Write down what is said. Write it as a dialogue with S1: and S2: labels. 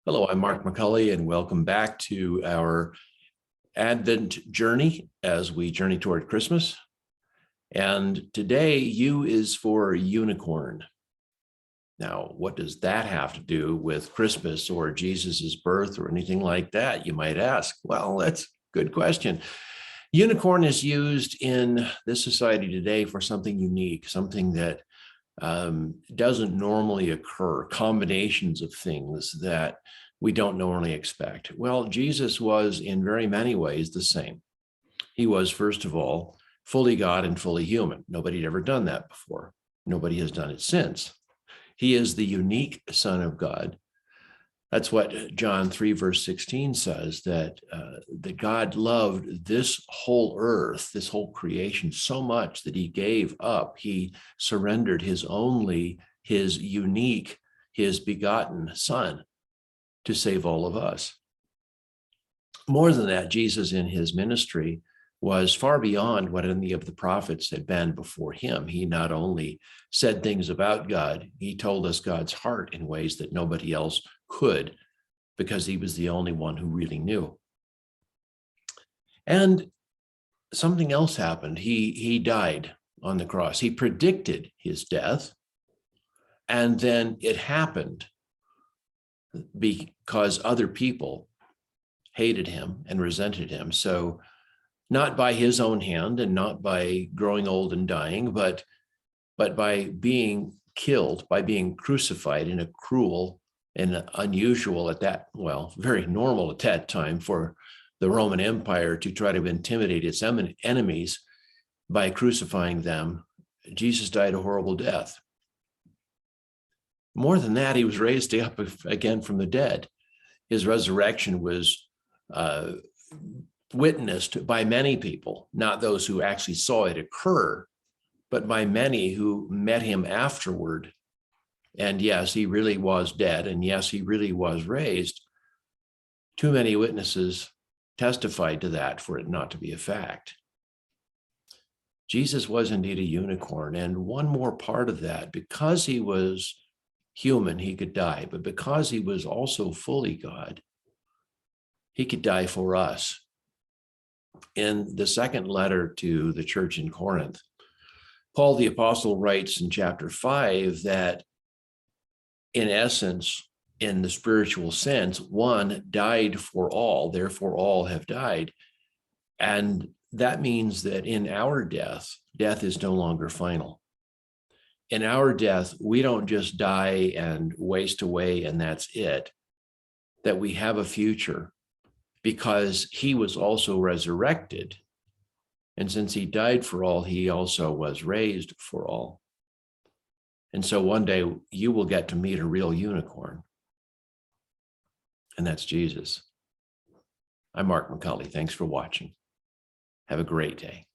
S1: Hello, I'm Mark McCulley, and welcome back to our Advent journey as we journey toward Christmas. And today, U is for unicorn. Now, what does that have to do with Christmas or Jesus's birth or anything like that, you might ask? Well, that's a good question. Unicorn is used in this society today for something unique, something that doesn't normally occur, combinations of things that we don't normally expect. Well, Jesus was in very many ways the same. He was, first of all, fully God and fully human. Nobody had ever done that before. Nobody has done it since. He is the unique Son of God. That's what John 3, verse 16 says, that God loved this whole earth, this whole creation so much that he gave up. He surrendered his only, his unique, his begotten Son to save all of us. More than that, Jesus in his ministry was far beyond what any of the prophets had been before him. He not only said things about God, he told us God's heart in ways that nobody else could, because he was the only one who really knew. And something else happened. He died on the cross. He predicted his death, and then it happened because other people hated him and resented him. So not by his own hand and not by growing old and dying, but by being killed, by being crucified in a cruel and unusual at that, well, very normal at that time for the Roman Empire to try to intimidate its enemies by crucifying them. Jesus died a horrible death. More than that, he was raised up again from the dead. His resurrection was witnessed by many people, not those who actually saw it occur, but by many who met him afterward. And yes, he really was dead. And yes, he really was raised. Too many witnesses testified to that for it not to be a fact. Jesus was indeed a unicorn. And one more part of that, because he was human, he could die. But because he was also fully God, he could die for us. In the second letter to the church in Corinth, Paul the Apostle writes in chapter 5 that in essence, in the spiritual sense, one died for all, therefore all have died. And that means that in our death is no longer final. In our death, we don't just die and waste away and that's it, that we have a future because he was also resurrected. And since he died for all, he also was raised for all. And so one day you will get to meet a real unicorn. And that's Jesus. I'm Mark McCulley. Thanks for watching. Have a great day.